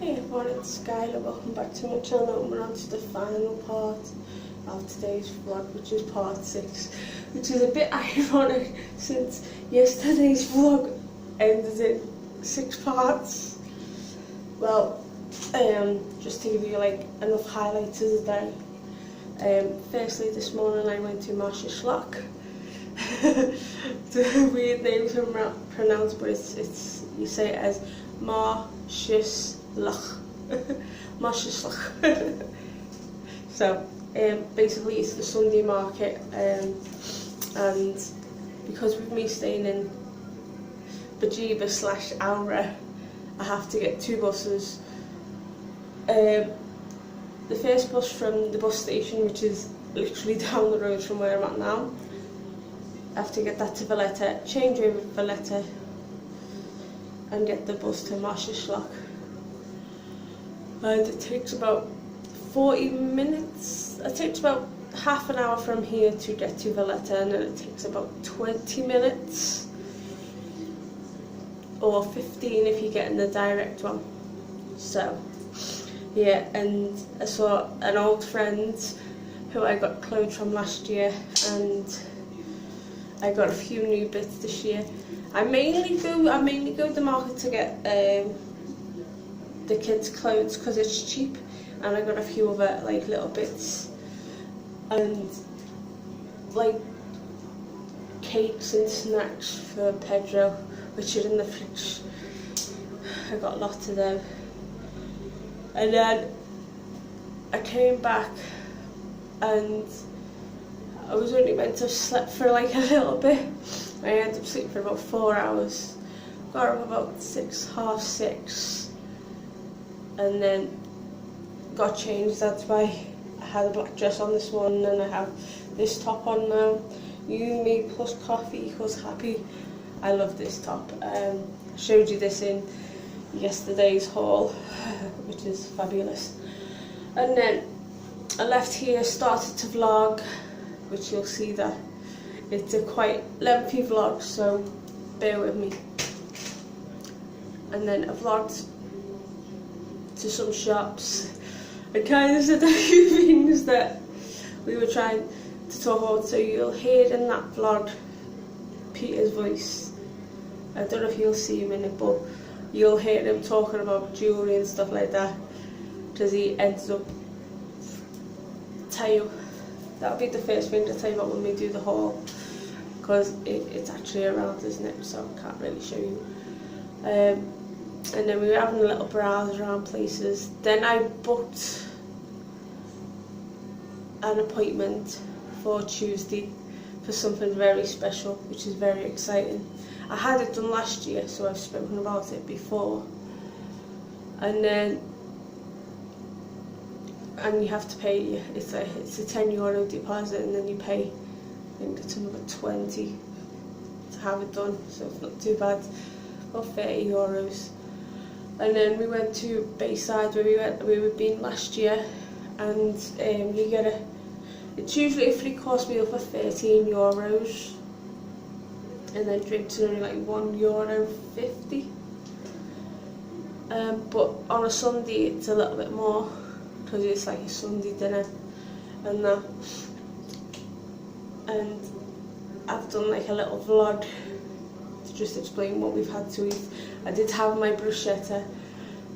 Hey everyone, it's Skylar. Welcome back to my channel. We're on to the final part of today's vlog, which is part 6, which is a bit ironic since yesterday's vlog ended in 6 parts. Well, just to give you like enough highlights of the day. Firstly, this morning I went to Marshall's. It's a weird name to pronounce, but it's you say it as Marshall's. So basically it's the Sunday market, and because with me staying in Bajiba / Aura, I have to get 2 buses. The first bus from the bus station, which is literally down the road from where I'm at now, I have to get that to Valletta, change over to Valletta and get the bus to Marshall's. And it takes about 40 minutes. It takes about half an hour from here to get to Valletta, and then it takes about 20 minutes or 15 if you get in the direct one. So yeah, and I saw an old friend who I got clothes from last year, and I got a few new bits this year. I mainly go to the market to get the kids' clothes because it's cheap, and I got a few other like little bits and like cakes and snacks for Pedro, which are in the fridge. I got lots of them, and then I came back and I was only meant to have slept for like a little bit. I ended up sleeping for about 4 hours. Got up about 6:30, and then got changed. That's why I had a black dress on this morning, and I have this top on now. You, me plus coffee equals happy. I love this top. I showed you this in yesterday's haul, which is fabulous. And then I left here, started to vlog, which you'll see that it's a quite lengthy vlog, so bear with me. And then I vlogged to some shops. I kind of said a few things that we were trying to talk about, so you'll hear in that vlog Peter's voice. I don't know if you'll see him in it, but you'll hear him talking about jewellery and stuff like that, because he ends up tell you. That'll be the first thing to tell you about when we do the haul, because it's actually around, isn't it? So I can't really show you. And then we were having a little browse around places. Then I booked an appointment for Tuesday for something very special, which is very exciting. I had it done last year, so I've spoken about it before. And you have to pay, it's a €10 deposit, and then you pay, I think it's another 20 to have it done, so it's not too bad, about €30. And then we went to Bayside where we were been last year, and you get it's usually a 3-course meal for €13, and then drinks are only like €1.50. But on a Sunday it's a little bit more, because it's like a Sunday dinner and that. And I've done like a little vlog to just explain what we've had to eat. I did have my bruschetta.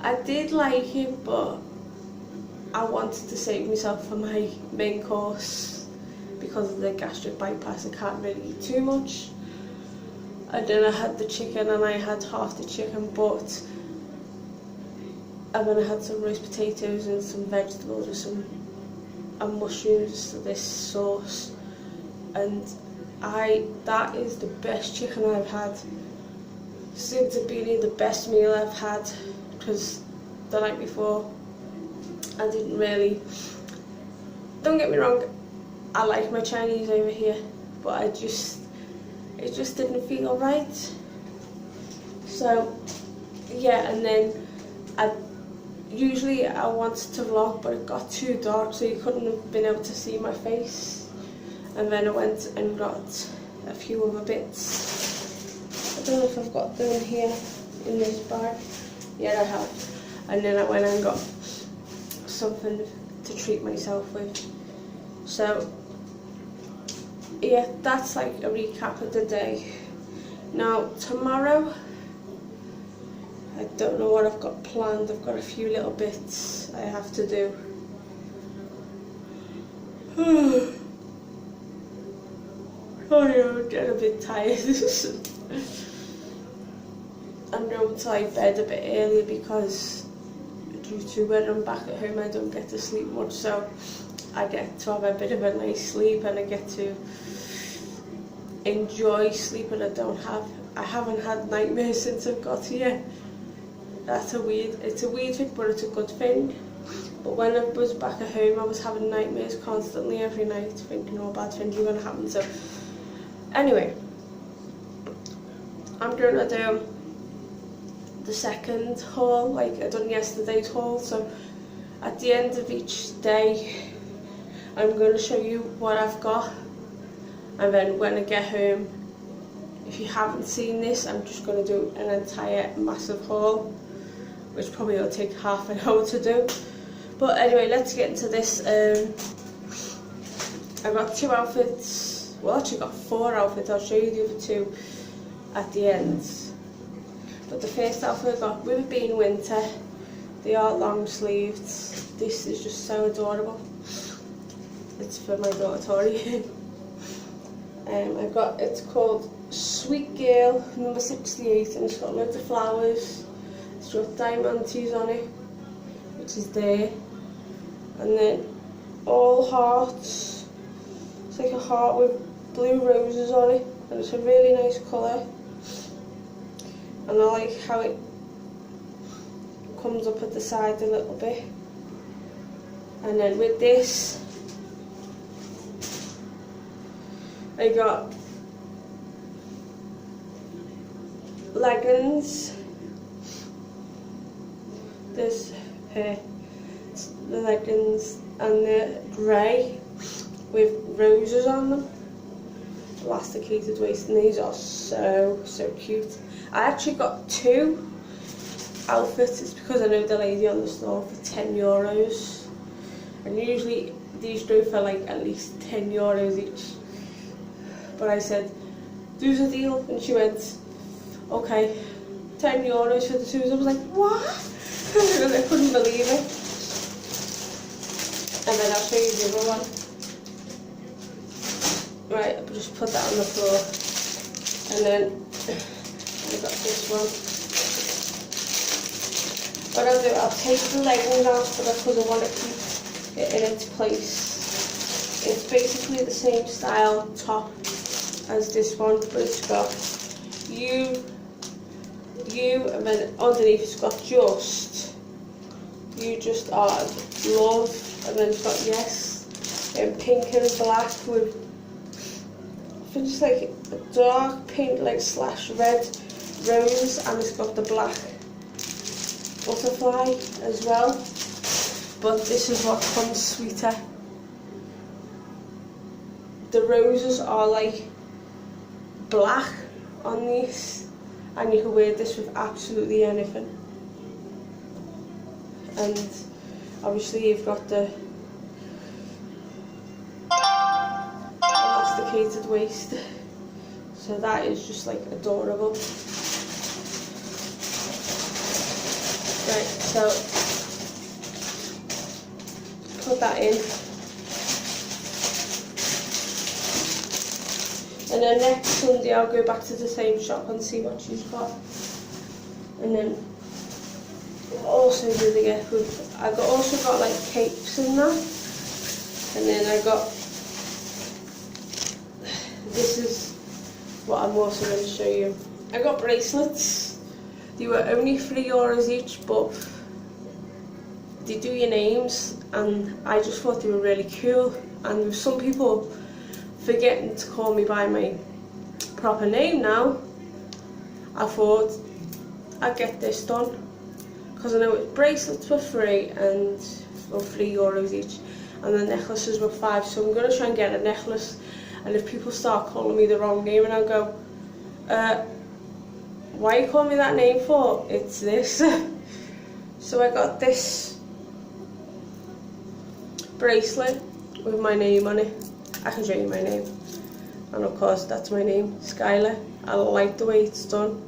I did like it, but I wanted to save myself for my main course because of the gastric bypass. I can't really eat too much. And then I had the chicken, and I had half the chicken, but and then I had some roast potatoes and some vegetables and mushrooms to this sauce, and that is the best chicken I've had since it's been the best meal I've had, because the night before I didn't really, don't get me wrong, I like my Chinese over here, but it just didn't feel right. So yeah, and then usually I wanted to vlog, but it got too dark, so you couldn't have been able to see my face. And then I went and got a few other bits. I don't know if I've got them in here in this bag. Yeah, I have. and then I went and got something to treat myself with. So yeah, that's like a recap of the day. Now tomorrow, I don't know what I've got planned. I've got a few little bits I have to do. Sorry, I'm getting a bit tired. I'm going to like bed a bit earlier because due to when I'm back at home I don't get to sleep much, so I get to have a bit of a nice sleep and I get to enjoy sleep, and I haven't had nightmares since I've got here. It's a weird thing, but it's a good thing. But when I was back at home I was having nightmares constantly every night, thinking all bad things were going to happen. So anyway, I'm going to do the second haul, like I done yesterday's haul. So at the end of each day I'm going to show you what I've got, and then when I get home, if you haven't seen this, I'm just going to do an entire massive haul, which probably will take half an hour to do. But anyway, let's get into this. I got 2 outfits, well actually got 4 outfits. I'll show you the other 2 at the end. But the first outfit I got, with it being winter, they are long sleeved. This is just so adorable. It's for my daughter Tori. It's called Sweet Girl number 68, and it's got loads of flowers. It's got diamantes on it, which is there, and then all hearts. It's like a heart with blue roses on it, and it's a really nice colour. And I like how it comes up at the side a little bit. And then with this, I got leggings. There's the leggings, and they're grey with roses on them, elasticated waist, and these are so cute. I actually got 2 outfits. It's because I know the lady on the store for €10, and usually these go for like at least €10 each. But I said, "Do's a deal," and she went, "Okay, €10 for the 2s." I was like, "What?" And I couldn't believe it. And then I'll show you the other one. Right, I'll just put that on the floor. And then I got this one. What I'll do, I'll take the leggings off because I want to keep it in its place. It's basically the same style top as this one, but it's got you, and then underneath it's got you just are love, and then it's got yes, and pink and black with, I think it's like a dark pink like / red rose, and it's got the black butterfly as well. But this is what comes sweeter. The roses are like black on these, and you can wear this with absolutely anything. And obviously you've got the elasticated waist, so that is just like adorable. Right, so put that in, and then next Sunday I'll go back to the same shop and see what she's got. And then also do the gift with, also got like capes in that, and then I got, this is what I'm also going to show you. I got bracelets. They were only €3 each, but they do your names, and I just thought they were really cool. And with some people forgetting to call me by my proper name now, I thought I'd get this done, because I know bracelets were free, and well, €3 each, and the necklaces were £5. So I'm going to try and get a necklace, and if people start calling me the wrong name, and I'll go, why are you calling me that name for? It's this. So I got this bracelet with my name on it. I can show you my name. And of course that's my name, Skylar. I like the way it's done.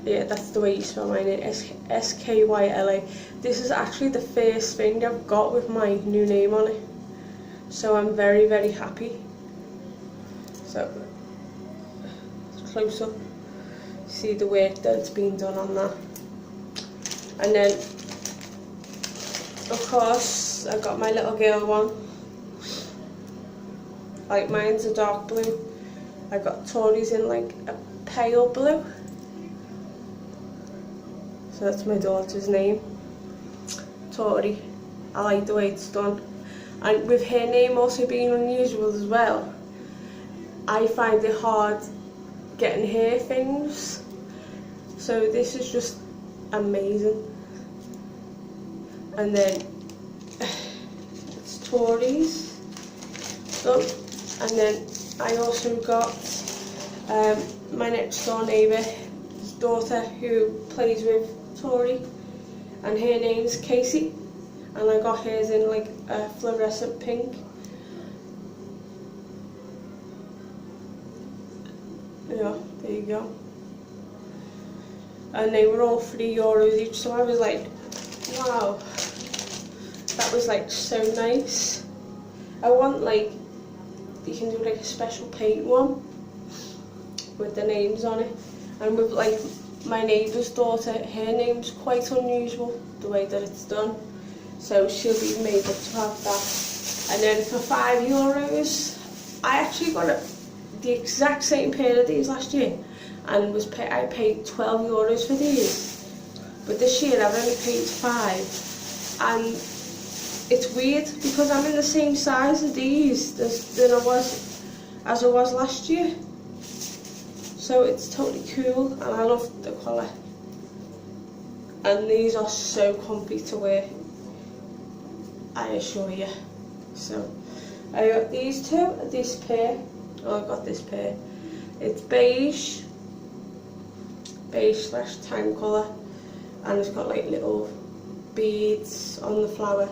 Yeah, that's the way you spell my name, S-K-Y-L-A. This is actually the first thing I've got with my new name on it. So I'm very, very happy. So, close up, see the work that's been done on that. And then, of course, I got my little girl one. Like, mine's a dark blue. I got Tori's in like a pale blue. So that's my daughter's name, Tori. I like the way it's done. And with her name also being unusual as well, I find it hard getting her things. So this is just amazing. And then it's Tori's done. And then I also got my next door neighbour's daughter who plays with Tori, and her name's Casey, and I got hers in like a fluorescent pink. Yeah, there you go. And they were all €3 each, so I was like, wow, that was like so nice. I want like, you can do like a special paint one with the names on it. And with like my neighbour's daughter, her name's quite unusual, the way that it's done. So she'll be made up to have that. And then for €5, I actually got the exact same pair of these last year, and I paid €12 for these. But this year I've only paid £5, and it's weird because I'm in the same size as these as I was last year. So it's totally cool, and I love the colour. And these are so comfy to wear, I assure you. So I got these two, this pair. Oh, I got this pair. It's beige slash tan colour, and it's got like little beads on the flower.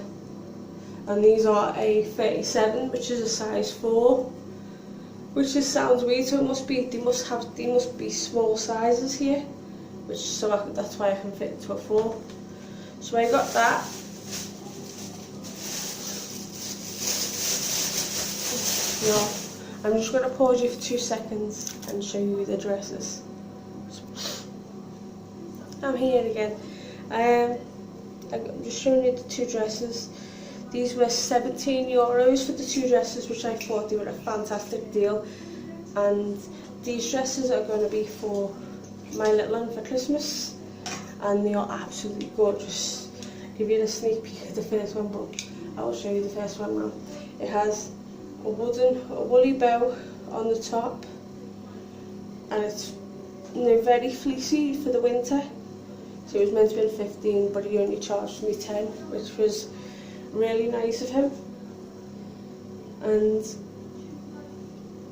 And these are a 37, which is a size 4. Which just sounds weird, so they must be small sizes here, that's why I can fit into a 4. So I got that. Now, I'm just going to pause you for 2 seconds and show you the dresses. I'm here again. I'm just showing you the 2 dresses. These were €17 for the 2 dresses, which I thought they were a fantastic deal. And these dresses are going to be for my little one for Christmas, and they are absolutely gorgeous. I'll give you a sneak peek of the first one, but I will show you the first one now. It has a woolly bow on the top, and it's very fleecy for the winter. So it was meant to be 15, but he only charged me 10, which was really nice of him. And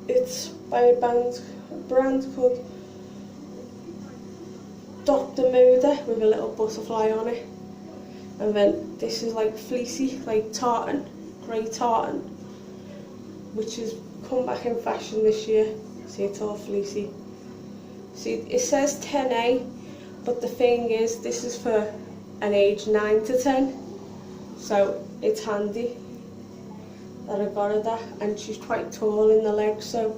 it's by a brand called Dr. Moda with a little butterfly on it. And then this is like fleecy, like tartan, grey tartan, which has come back in fashion this year. See, it's all fleecy. See, it says 10A, but the thing is, this is for an age 9 to 10. So it's handy that I got her that, and she's quite tall in the legs, so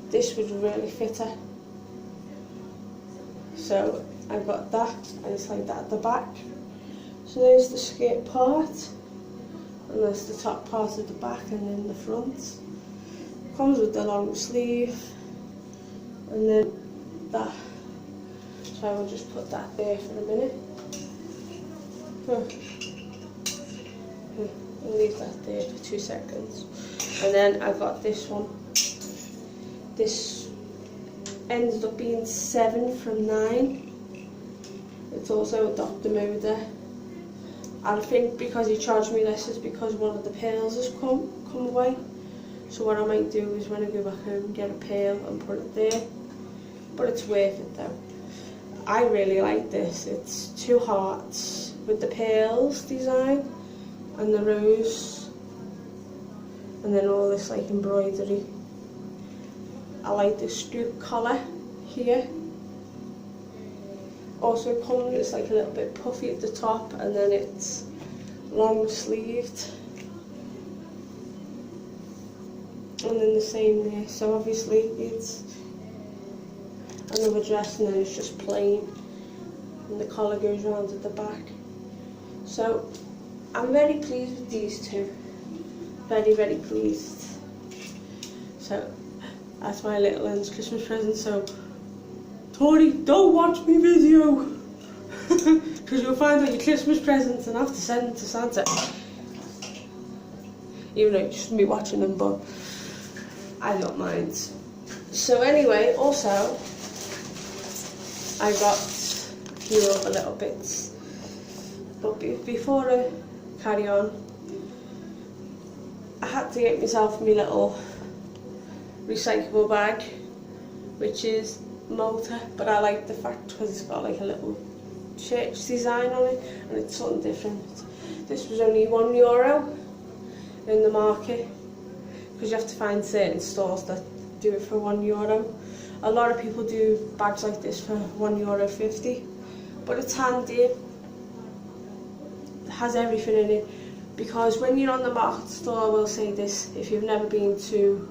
this would really fit her. So I got that, and it's like that at the back. So there's the skirt part, and there's the top part of the back, and then the front. Comes with the long sleeve, and then that. So I will just put that there for a minute. I'll leave that there for 2 seconds. And then I got this one. This ended up being 7 from 9. It's also a Dr. Moda. I think because he charged me less is because one of the pearls has come away. So what I might do is when I go back home, get a pearl and put it there. But it's worth it though. I really like this. It's 2 hearts with the pearls design and the rose, and then all this like embroidery. I like the scoop collar here. Also comes, it's like a little bit puffy at the top, and then it's long sleeved. And then the same there, so obviously it's another dress, and then it's just plain, and the collar goes around at the back. So I'm very pleased with these two, very pleased. So that's my little Lens Christmas present. So Tori, don't watch my video because you'll find out your Christmas presents and have to send them to Santa, even though it's just me watching them, but I don't mind. So anyway, also I got a few other little bits, but before I carry on, I had to get myself my little recyclable bag, which is Malta, but I like the fact because it's got like a little church design on it, and it's something different. This was only €1 in the market, because you have to find certain stores that do it for €1. A lot of people do bags like this for €1.50, but it's handy. It has everything in it, because when you're on the market store, I will say this, if you've never been to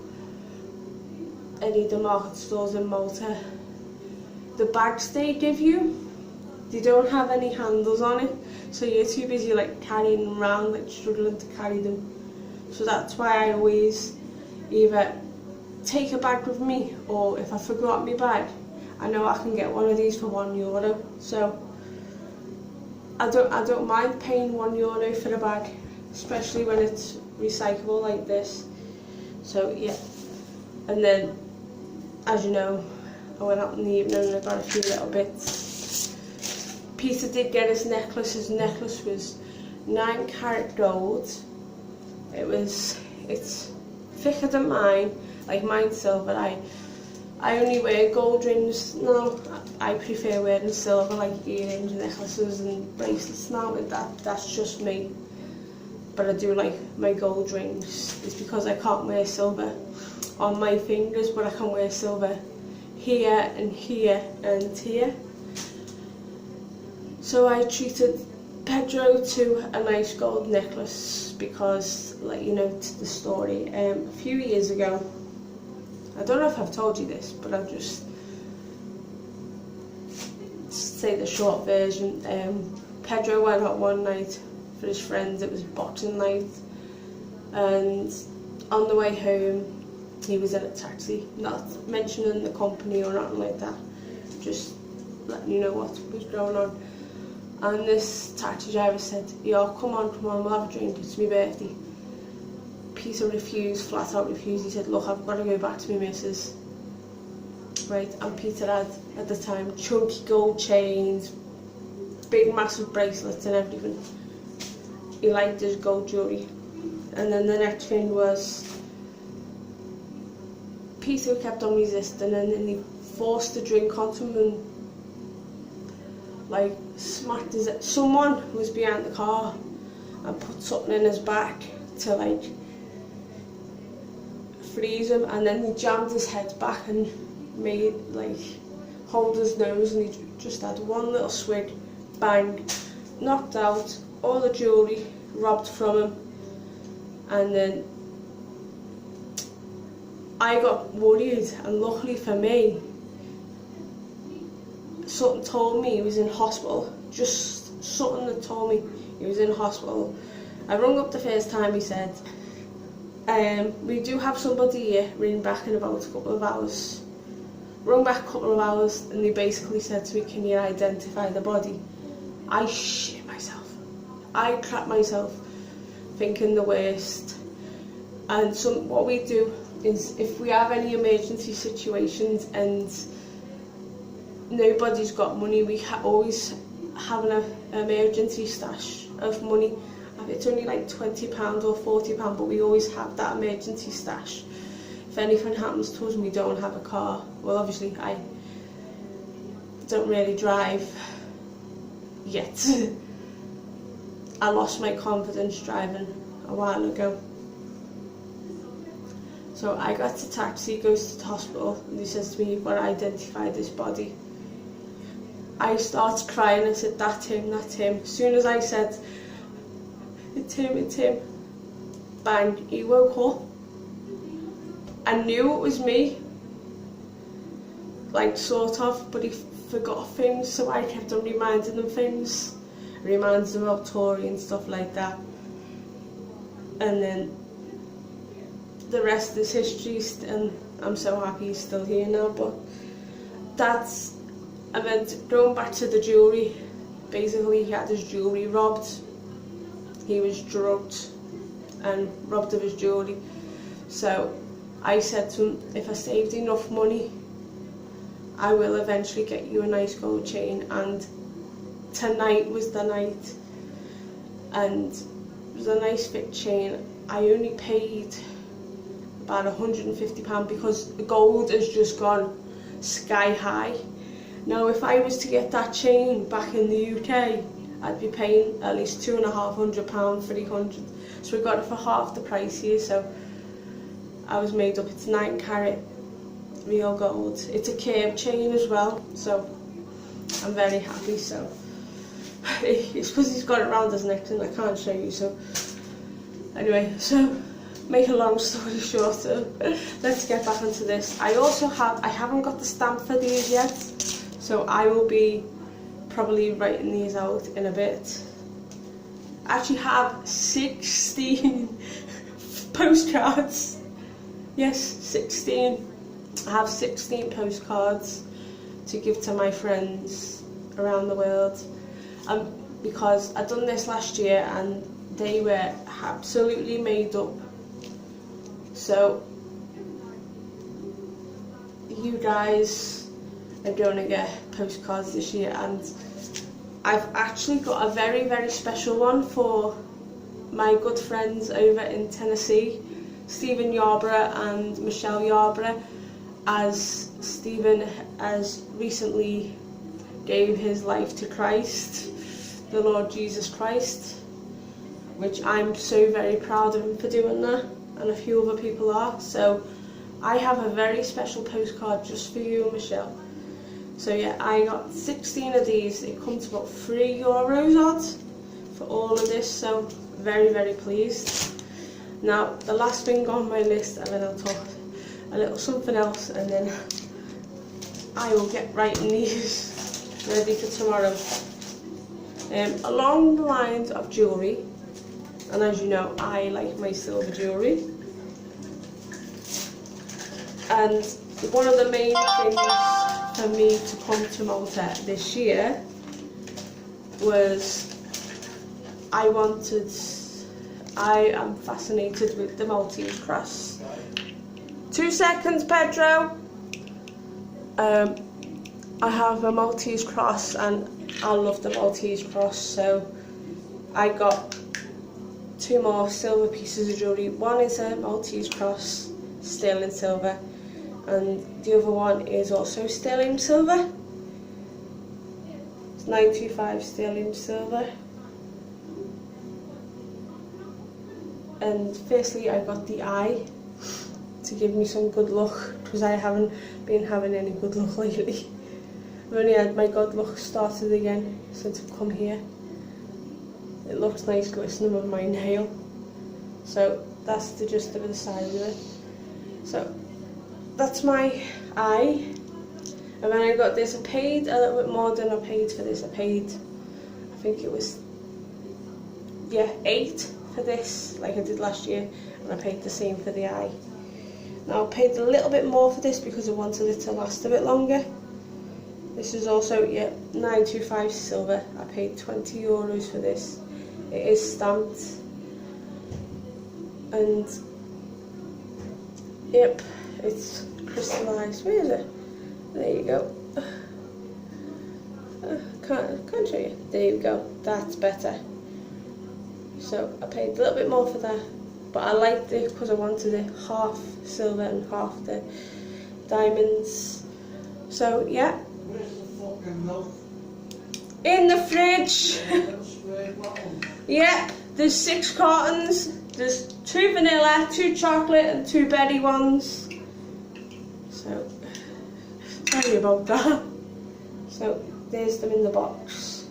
any of the market stores in Malta, the bags they give you, they don't have any handles on it, so you're too busy like carrying them around, like struggling to carry them. So that's why I always either take a bag with me, or if I forgot my bag, I know I can get one of these for €1. So I don't mind paying €1 for a bag, especially when it's recyclable like this. So yeah, and then as you know, I went out in the evening and I got a few little bits. Peter did get his necklace. His necklace was 9-carat gold. It's thicker than mine, like mine's silver. I only wear gold rings now. I prefer wearing silver, like earrings, necklaces and bracelets now. That's just me. But I do like my gold rings. It's because I can't wear silver on my fingers, but I can wear silver here and here and here. So I treated Pedro to a nice gold necklace because, like, you know, to the story, a few years ago, I don't know if I've told you this, but I'll just say the short version. Pedro went out one night for his friends. It was boxing night, and on the way home he was in a taxi, not mentioning the company or nothing like that, just letting you know what was going on. And this taxi driver said, "Yo, come on, we'll have a drink, it's my birthday." Peter refused, flat out refused. He said, "Look, I've got to go back to my missus." Right, and Peter had, at the time, chunky gold chains, big massive bracelets and everything. He liked his gold jewellery. And then the next thing was, Peter kept on resisting, and then he forced the drink onto him and like smacked his... Someone was behind the car and put something in his back to like freeze him, and then he jammed his head back and made like hold his nose, and he just had one little swig, bang, knocked out, all the jewellery robbed from him. And then I got worried, and luckily for me, something told me he was in hospital. Just something that told me he was in hospital. I rung up the first time. He said, "We do have somebody here, ring back in about a couple of hours." Rung back a couple of hours, and they basically said to me, "Can you identify the body?" I shit myself. I crap myself, thinking the worst. And what we do is, if we have any emergency situations and nobody's got money, we always have an emergency stash of money. It's only like £20 or £40, but we always have that emergency stash. If anything happens to us and we don't have a car, well, obviously I don't really drive yet. I lost my confidence driving a while ago. So I got a taxi, goes to the hospital, and he says to me, "You've got to identify this body." I started crying. I said, "That's him, that's him." As soon as I said, "It's him, it's him," bang, he woke up. I knew it was me, like sort of, but he forgot things, so I kept on reminding him things. Reminds him of Tori and stuff like that. And then the rest is history, and I'm so happy he's still here now. But that's, I meant, going back to the jewellery, basically he had his jewellery robbed. He was drugged and robbed of his jewellery. So I said to him, if I saved enough money, I will eventually get you a nice gold chain. And tonight was the night, and it was a nice fit chain. I only paid about £150 because the gold has just gone sky high. Now if I was to get that chain back in the UK, I'd be paying at least £250, £300. So we got it for half the price here. So I was made up. It's 9 carat real gold. It's a curb chain as well, so I'm very happy. So it's because he's got it around his neck and I can't show you. So anyway, so make a long story short, let's get back onto this. I haven't got the stamp for these yet, so I will be probably writing these out in a bit. I actually have 16 postcards. Yes, 16. I have 16 postcards to give to my friends around the world. Because I done this last year and they were absolutely made up. So you guys are going to get postcards this year, and I've actually got a very, very special one for my good friends over in Tennessee, Stephen Yarborough and Michelle Yarborough, as Stephen has recently gave his life to Christ, the Lord Jesus Christ, which I'm so very proud of him for doing that, and a few other people are. So I have a very special postcard just for you, Michelle. So yeah, I got 16 of these. It comes to about €3 odd for all of this, so very, very pleased. Now the last thing on my list, and then I'll talk a little something else, and then I will get writing these ready for tomorrow. Along the lines of jewellery, and as you know, I like my silver jewellery, and one of the main things for me to come to Malta this year was I am fascinated with the Maltese cross. 2 seconds, Pedro. I have a Maltese cross and I love the Maltese cross, so I got 2 more silver pieces of jewellery. One is a Maltese cross, sterling silver, and the other one is also sterling silver. It's 925 sterling silver. And firstly I got the eye to give me some good luck, because I haven't been having any good luck lately. I've only had my good luck started again since I've come here. It looks nice glistening with my nail. So that's the gist of the side of it. So that's my eye. And then I got this. I paid a little bit more than I paid for this. I think it was, yeah, 8 for this, like I did last year, and I paid the same for the eye. Now I paid a little bit more for this because I wanted it to last a bit longer. This is also, yeah, 925 silver. I paid €20 for this. It is stamped, and yep, it's crystallised. Where is it? There you go. Can't show you. There you go. That's better. So I paid a little bit more for that, but I liked it because I wanted it half silver and half the diamonds. So yeah, In the fridge. Yep, there's 6 cartons. There's 2 vanilla, 2 chocolate and 2 berry ones. So, sorry about that. So, there's them in the box.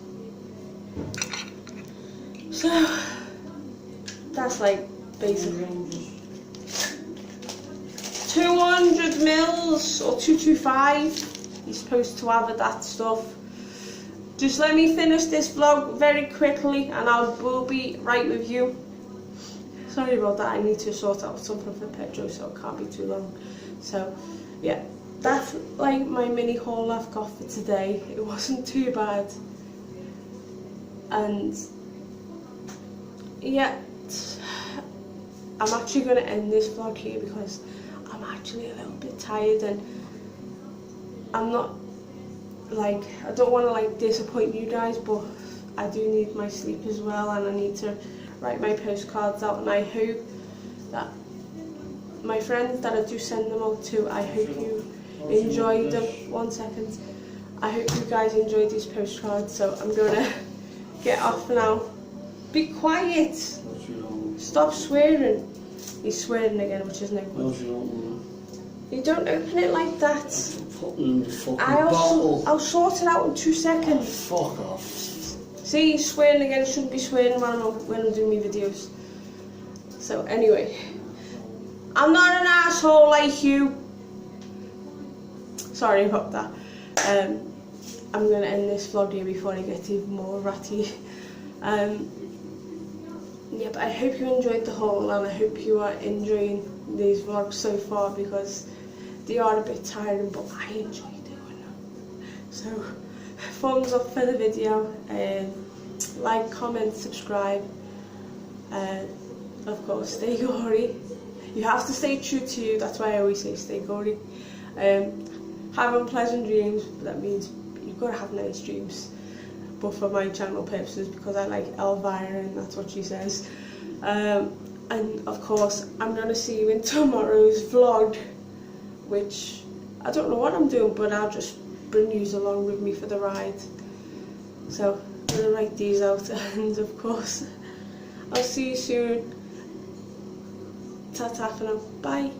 So, that's like basically 200 mils or 225. You're supposed to have that stuff. Just let me finish this vlog very quickly and I will be right with you. Sorry about that, I need to sort out something for Pedro so it can't be too long. So yeah, that's like my mini haul I've got for today. It wasn't too bad. And yeah, I'm actually going to end this vlog here because I'm actually a little bit tired and I'm not like, I don't want to like disappoint you guys, but I do need my sleep as well and I need to write my postcards out, and I hope that my friends that I do send them out to, I hope you enjoyed them. 1 second. I hope you guys enjoyed these postcards, so I'm going to get off now. Be quiet. Stop swearing. He's swearing again, which is no good. You don't open it like that. I'll sort it out in 2 seconds. Fuck off. See, he's swearing again. He shouldn't be swearing when I'm doing my videos. So anyway, I'm not an asshole like you. Sorry about that. I'm gonna end this vlog here before I get even more ratty. Yeah, but I hope you enjoyed the haul and I hope you are enjoying these vlogs so far because they are a bit tiring, but I enjoy doing them. So, thumbs up for the video, like, comment, subscribe, and of course, stay gory. You have to stay true to you, that's why I always say stay gory. Have unpleasant dreams, but that means you've got to have nice dreams. But for my channel purposes, because I like Elvira and that's what she says. And of course, I'm going to see you in tomorrow's vlog, which I don't know what I'm doing, but I'll just bring you along with me for the ride. So I'm going to write these out and of course, I'll see you soon. Ta-ta for now. Bye.